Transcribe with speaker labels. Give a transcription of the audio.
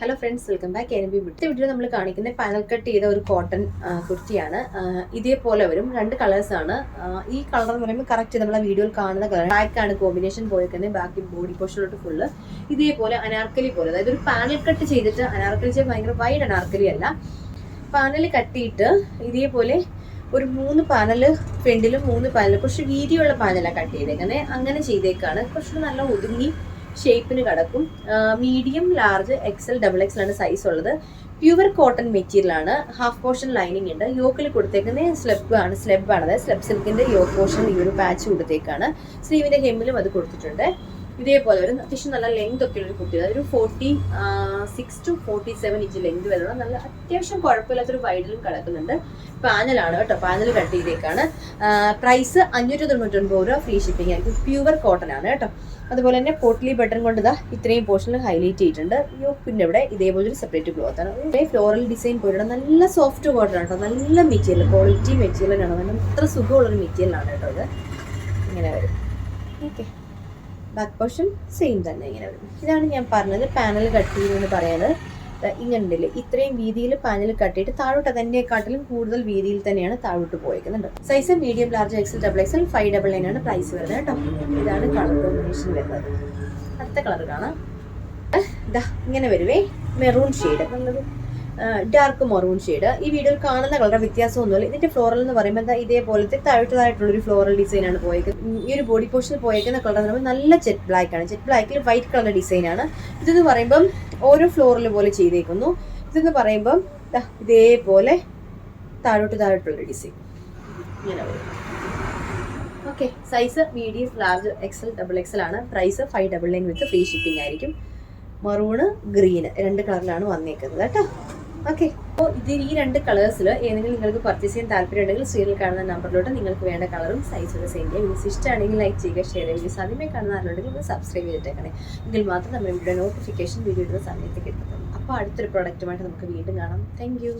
Speaker 1: Hello friends, welcome back. NB beauty. Video നമ്മൾ കാണിക്കുന്നത് panel cut ചെയ്ത ഒരു കോട്ടൺ കുർത്തിയാണ്. ഇതേപോലെ വരും, രണ്ട് കളേഴ്സ് ആണ്. ഈ കളർ എന്ന് പറയുമ്പോൾ കറക്റ്റ് നമ്മളെ വീഡിയോയിൽ കാണുന്ന കളർ. ബ്ലാക്ക് ആണ് കോമ്പിനേഷൻ പോയിരിക്കുന്നത്. ബാക്കി ബോഡി പോർഷനിലോട്ട് ഫുള്ള് ഇതേപോലെ അനാർക്കലി പോലെ, അതായത് ഒരു പാനൽ കട്ട് ചെയ്തിട്ട് അനാർക്കലി ഭയങ്കര വൈഡ് അനാർക്കലി അല്ല, പാനൽ കട്ടിയിട്ട് ഇതേപോലെ ഒരു 3 പാനൽ ഫ്രണ്ടിലും 3 പാനൽ കുറച്ച് വീതിയുള്ള പാനലാണ് കട്ട് ചെയ്തേക്കുന്നത്. അങ്ങനെ ചെയ്തേക്കാണ്. കുറച്ചുകൂടി നല്ല ഒതുങ്ങി ഷേപ്പിന് കിടക്കും. മീഡിയം, ലാർജ്, XL, XXL ആണ് സൈസ് ഉള്ളത്. പ്യുവർ കോട്ടൺ മെറ്റീരിയൽ ആണ്. ഹാഫ് പോർഷൻ ലൈനിങ് ഉണ്ട്. യോക്കിൽ കൊടുത്തേക്കുന്നത് സ്ലെബ് ആണ്. അതായത് സ്ലെബ് സിൽക്കിന്റെ യോക്ക് പോർഷൻ ഈ ഒരു പാച്ച് കൊടുത്തേക്കാണ്. സ്ലീവിന്റെ ഹെമ്മിലും അത് കൊടുത്തിട്ടുണ്ട്. ഇതേപോലെ ഒരു അത്യാവശ്യം നല്ല ലെങ്ത് ഒക്കെ ഒരു കുട്ടി, അതൊരു 46 to 47 ഇഞ്ച് ലെങ്ത് വരുന്ന നല്ല അത്യാവശ്യം കുഴപ്പമില്ലാത്തൊരു വൈഡിലും കിടക്കുന്നുണ്ട്. പാനലാണ് കേട്ടോ, പാനൽ കട്ട് ചെയ്തേക്കാണ്. പ്രൈസ് 599 രൂപ, ഫ്രീ ഷിപ്പിംഗ് ആയിരിക്കും. പ്യുവർ കോട്ടൺ ആണ് കേട്ടോ. അതുപോലെ തന്നെ പോട്ട്ലി ബട്ടൺ കൊണ്ട് ഇതാ ഇത്രയും പോർഷനിൽ ഹൈലൈറ്റ് ചെയ്തിട്ടുണ്ട്. യോക്കിന്റെ ഇവിടെ ഇതേപോലെ ഒരു സെപ്പറേറ്റ് ക്ലോത്ത് ആണ്. ഇവിടെ ഫ്ലോറൽ ഡിസൈൻ പോലുള്ള നല്ല സോഫ്റ്റ് കോട്ടൺ ആണ് കേട്ടോ. നല്ല മെറ്റീരിയൽ, ക്വാളിറ്റി മെറ്റീരിയൽ ആണ്. നല്ല അത്ര സുഖമുള്ളൊരു മെറ്റീരിയൽ ആണ് കേട്ടോ. ഇത് ഇങ്ങനെ വരും. ഓക്കെ, ബാക്ക് പോർഷൻ സെയിം തന്നെ ഇങ്ങനെ വരും. ഇതാണ് ഞാൻ പറഞ്ഞത് പാനൽ കട്ട് ചെയ്യുമെന്ന് പറയുന്നത്. ഇങ്ങനെ ഉണ്ടല്ലേ, ഇത്രയും വീതിയിൽ പാനൽ കട്ടിയിട്ട് താഴോട്ട് അതിൻ്റെക്കാട്ടിലും കൂടുതൽ വീതിയിൽ തന്നെയാണ് താഴോട്ട് പോയേക്കുന്നുണ്ട്. Size medium, large, XL, XXL, 599 ആണ് പ്രൈസ് വരുന്നത് കേട്ടോ. ഇതാണ് കളർ കോമ്പിനേഷൻ വരുന്നത്. അടുത്ത കളർ കാണാം. ഇതാ ഇങ്ങനെ വരുവേ, മെറൂൺ ഷെയ്ഡ്, നല്ലൊരു ഡാർക്ക് മെറൂൺ ഷെയ്ഡ്. ഈ വീഡിയോയിൽ കാണുന്ന കളർ വ്യത്യാസമൊന്നുമില്ല. ഇതിന്റെ ഫ്ലോറൽ എന്ന് പറയുമ്പോൾ എന്താ ഇതേപോലത്തെ താഴോട്ടതായിട്ടുള്ളൊരു ഫ്ലോറൽ ഡിസൈൻ ആണ് പോയേക്കുന്നത്. ഈ ഒരു ബോഡി പോർഷനിൽ പോയേക്കുന്ന കളർ എന്ന് പറയുമ്പോൾ നല്ല ജെറ്റ് ബ്ലാക്ക് ആണ്. ജെറ്റ് ബ്ലാക്കിൽ വൈറ്റ് കളർ ഡിസൈൻ ആണ്. ഇതെന്ന് പറയുമ്പം ഓരോ ഫ്ലോറിൽ പോലെ ചെയ്തേക്കുന്നു. ഇതെന്ന് പറയുമ്പം ഇതേപോലെ താഴോട്ടുള്ളൊരു ഡിസൈൻ ഇങ്ങനെ വരും. Okay, size medium, large, XL, XXL ആണ്. പ്രൈസ് 599 വിത്ത് ഫ്രീ ഷിപ്പിംഗ് ആയിരിക്കും. മറൂണ്, ഗ്രീന് 2 കളറിലാണ് വന്നേക്കുന്നത് കേട്ടോ. ഓക്കെ, അപ്പോൾ ഇതിൽ ഈ 2 കളേഴ്സിൽ ഏതെങ്കിലും നിങ്ങൾക്ക് പർച്ചേസ് ചെയ്യാൻ താല്പര്യം ഉണ്ടെങ്കിൽ സ്ക്രീനിൽ കാണുന്ന നമ്പറിലോട്ട് നിങ്ങൾക്ക് വേണ്ട കളറും സൈസൊക്കെ സെൻഡ് ചെയ്യാം. വീഡിയോസ് ഇഷ്ടമാണെങ്കിൽ ലൈക്ക് ചെയ്യുക, ഷെയർ ചെയ്യുക. വീഡിയോസ് ആദ്യമേ കാണുന്ന ആളുണ്ടെങ്കിൽ ഒന്ന് സബ്സ്ക്രൈബ് ചെയ്തിട്ടേക്കണേ. എങ്കിൽ മാത്രം നമ്മൾ ഇവിടെ നോട്ടിഫിക്കേഷൻ വീഡിയോ ഇടുന്ന സമയത്ത് കിട്ടും. അപ്പോൾ അടുത്തൊരു പ്രൊഡക്റ്റുമായിട്ട് നമുക്ക് വീണ്ടും കാണാം. Thank you.